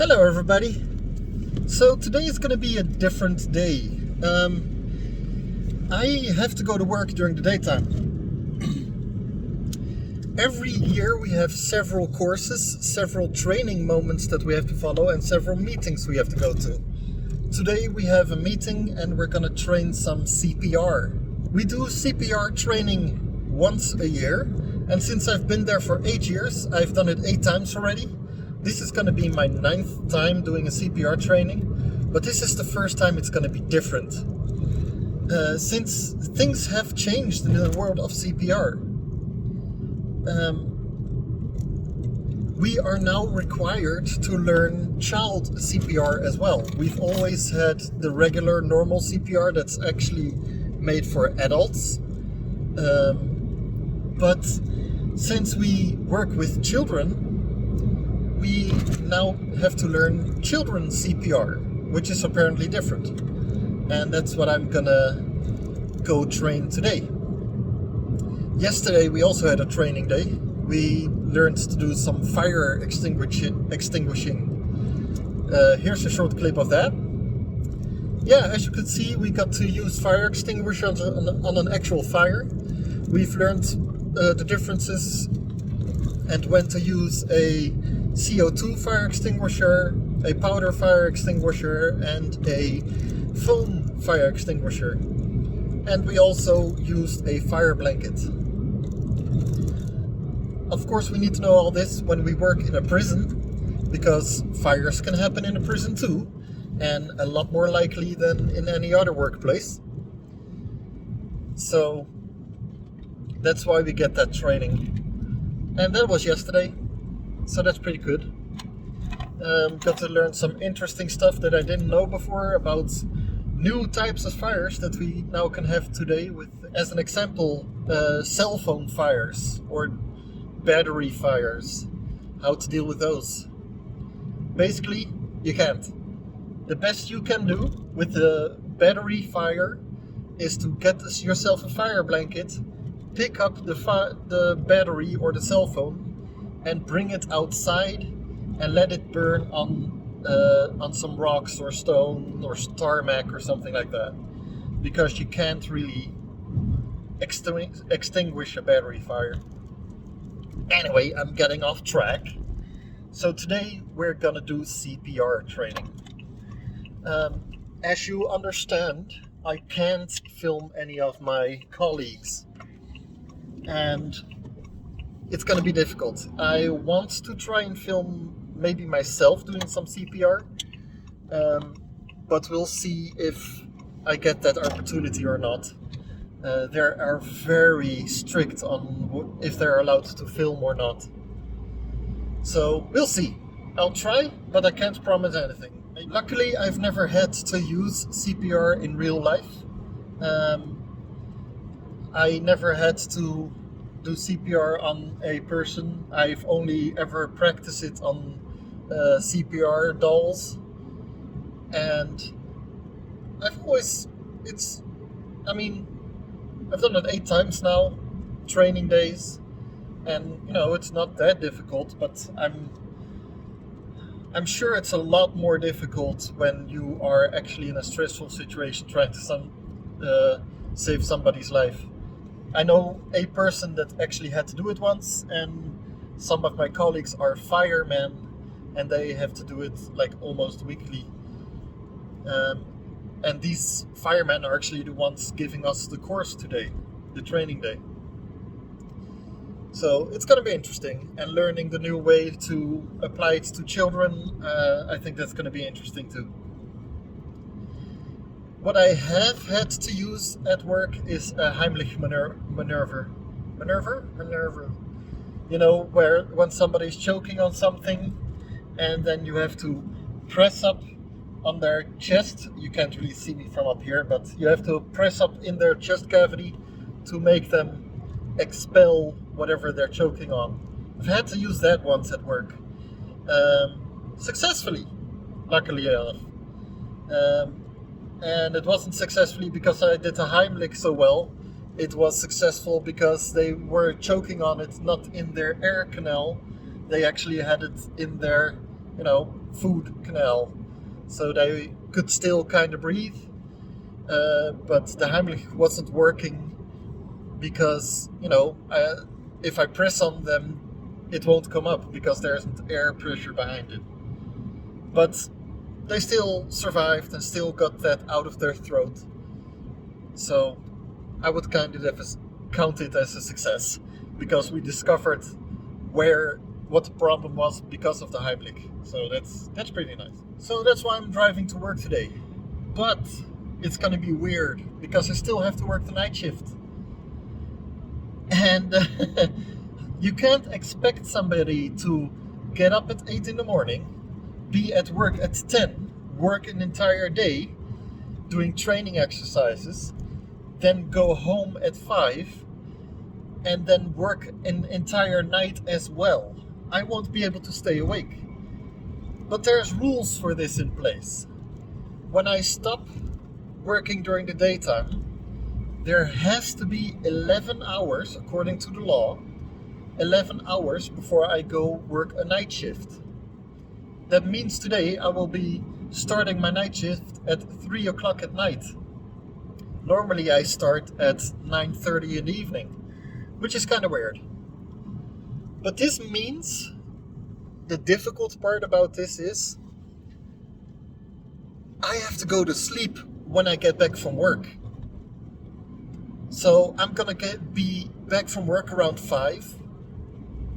Hello everybody. So today is going to be a different day. I have to go to work during the daytime. Every year we have several courses, several training moments that we have to follow, and several meetings we have to go to. Today we have a meeting and we're going to train some CPR. We do CPR training once a year, and since I've been there for 8 years, I've done it 8 times already. This is going to be my 9th time doing a CPR training, but this is the first time it's going to be different. Since things have changed in the world of CPR, we are now required to learn child CPR as well. We've always had the regular normal CPR that's actually made for adults, but since we work with children, we now have to learn children's CPR, which is apparently different. And that's what I'm gonna go train today. Yesterday we also had a training day. We learned to do some fire extinguishing. Here's a short clip of that. Yeah, as you can see, we got to use fire extinguishers on an actual fire. We've learned the differences and when to use a CO2 fire extinguisher, a powder fire extinguisher, and a foam fire extinguisher. And we also used a fire blanket. Of course, we need to know all this when we work in a prison, because fires can happen in a prison too, and a lot more likely than in any other workplace. So that's why we get that training. And that was yesterday, so that's pretty good. Got to learn some interesting stuff that I didn't know before about new types of fires that we now can have today, with, as an example, cell phone fires or battery fires, how to deal with those. Basically, you can't. The best you can do with the battery fire is to get yourself a fire blanket, pick up the battery or the cell phone and bring it outside and let it burn on some rocks or stone or tarmac or something like that, because you can't really extinguish a battery fire. Anyway, I'm getting off track. So today we're gonna do CPR training. As you understand, I can't film any of my colleagues, and it's gonna be difficult. I want to try and film maybe myself doing some CPR, but we'll see if I get that opportunity or not. They are very strict on if they're allowed to film or not. So we'll see. I'll try, but I can't promise anything. Luckily, I've never had to use CPR in real life. I never had to do CPR on a person. I've only ever practiced it on CPR dolls, and I've done it 8 times now, training days, and it's not that difficult, but I'm sure it's a lot more difficult when you are actually in a stressful situation trying to save somebody's life. I know a person that actually had to do it once, and some of my colleagues are firemen and they have to do it like almost weekly. And these firemen are actually the ones giving us the course today, the training day. So it's going to be interesting, and learning the new way to apply it to children, I think that's going to be interesting too. What I have had to use at work is a Heimlich maneuver. Maneuver? Where when somebody's choking on something, and then you have to press up on their chest. You can't really see me from up here, but you have to press up in their chest cavity to make them expel whatever they're choking on. I've had to use that once at work. Successfully, luckily enough. And it wasn't successfully because I did a Heimlich so well. It was successful because they were choking on it, not in their air canal. They actually had it in their food canal, so they could still kind of breathe. But the Heimlich wasn't working because, if I press on them, it won't come up because there isn't air pressure behind it. But they still survived and still got that out of their throat. So I would count it as a success, because we discovered what the problem was because of the Heimlich. So that's pretty nice. So that's why I'm driving to work today. But it's gonna be weird because I still have to work the night shift. And you can't expect somebody to get up at 8 in the morning, be at work at 10, work an entire day doing training exercises, then go home at 5, and then work an entire night as well. I won't be able to stay awake. But there's rules for this in place. When I stop working during the daytime, there has to be 11 hours, according to the law, 11 hours before I go work a night shift. That means today I will be starting my night shift at 3 o'clock at night. Normally I start at 9:30 in the evening, which is kind of weird. But this means the difficult part about this is I have to go to sleep when I get back from work. So I'm gonna be back from work around 5,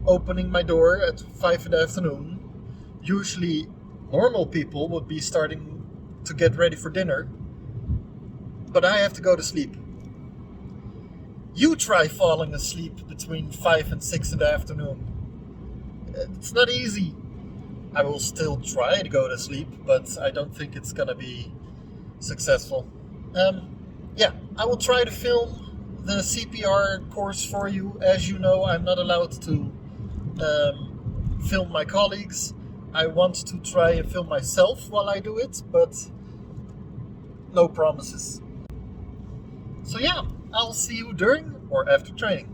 opening my door at 5 in the afternoon. Usually normal people would be starting to get ready for dinner, but I have to go to sleep. You try falling asleep between 5 and 6 in the afternoon. It's not easy. I will still try to go to sleep, but I don't think it's gonna be successful. I will try to film the CPR course for you. As you know, I'm not allowed to film my colleagues. I want to try and film myself while I do it, but no promises. So yeah, I'll see you during or after training.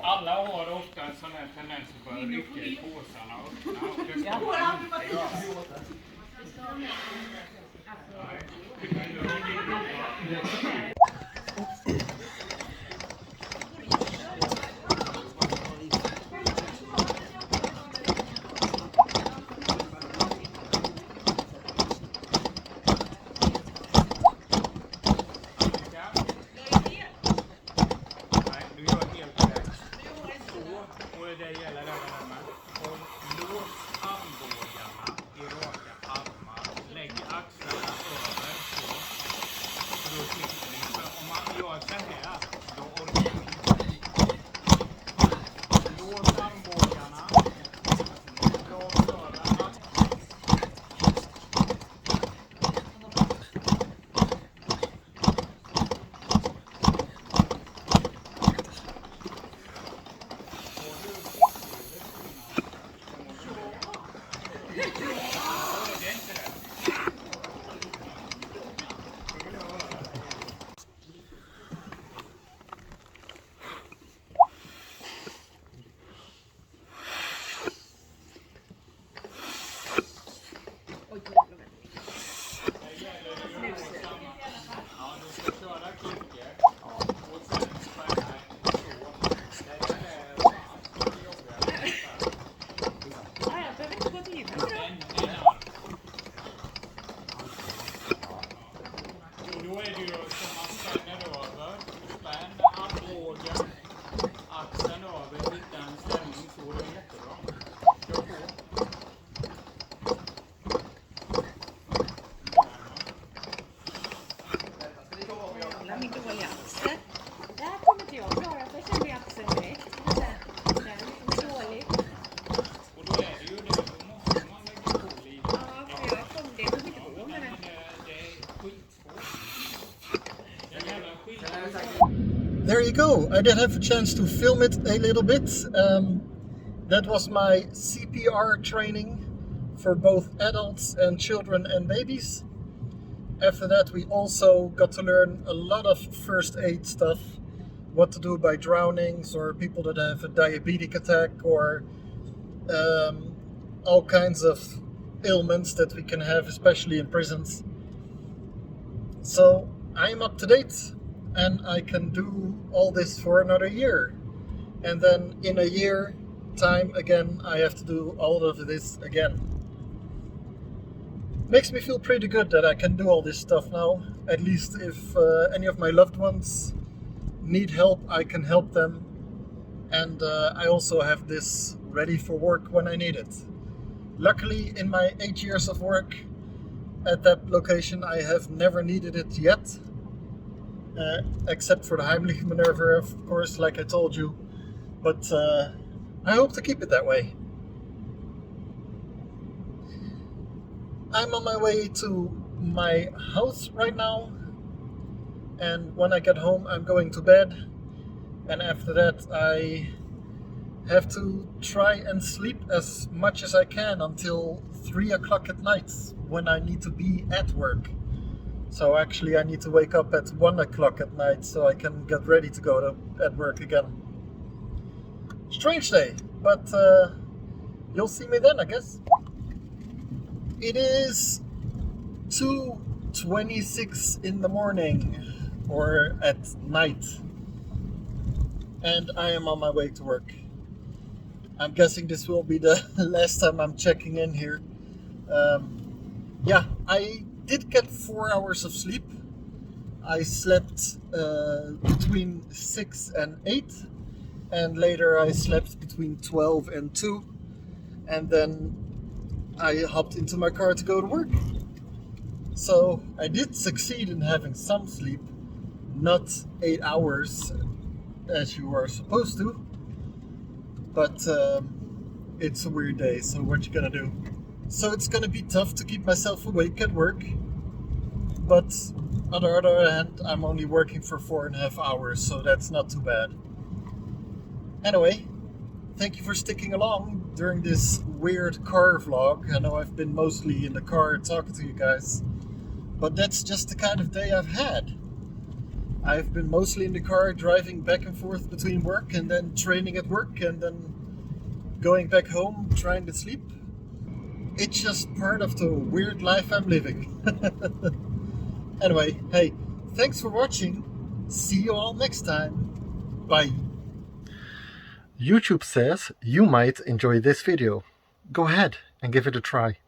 Alla har ofta en sån här tendens att börja rycka i påsarna. There you go. I did have a chance to film it a little bit. That was my CPR training for both adults and children and babies. After that, we also got to learn a lot of first aid stuff, what to do by drownings or people that have a diabetic attack or all kinds of ailments that we can have, especially in prisons. So I'm up to date and I can do all this for another year. And then in a year time again, I have to do all of this again. Makes me feel pretty good that I can do all this stuff now. At least if any of my loved ones need help, I can help them. And I also have this ready for work when I need it. Luckily, in my 8 years of work at that location, I have never needed it yet. Except for the Heimlich maneuver, of course, like I told you. But I hope to keep it that way. I'm on my way to my house right now, and when I get home I'm going to bed, and after that I have to try and sleep as much as I can until 3 o'clock at night when I need to be at work. So actually I need to wake up at 1 o'clock at night so I can get ready to go at work again. Strange day, but you'll see me then, I guess. It is 2:26 in the morning, or at night, and I am on my way to work. I'm guessing this will be the last time I'm checking in here. Yeah, I did get 4 hours of sleep. I slept between 6 and 8, and later I slept between 12 and 2, and then I hopped into my car to go to work. So I did succeed in having some sleep, not 8 hours as you are supposed to, but it's a weird day, so what you gonna do? So it's gonna be tough to keep myself awake at work, but on the other hand, I'm only working for 4.5 hours, so that's not too bad. Anyway, thank you for sticking along during this weird car vlog. I know I've been mostly in the car talking to you guys, but that's just the kind of day I've had. I've been mostly in the car driving back and forth between work and then training at work and then going back home trying to sleep. It's just part of the weird life I'm living. Anyway, hey, thanks for watching. See you all next time. Bye. YouTube says you might enjoy this video. Go ahead and give it a try.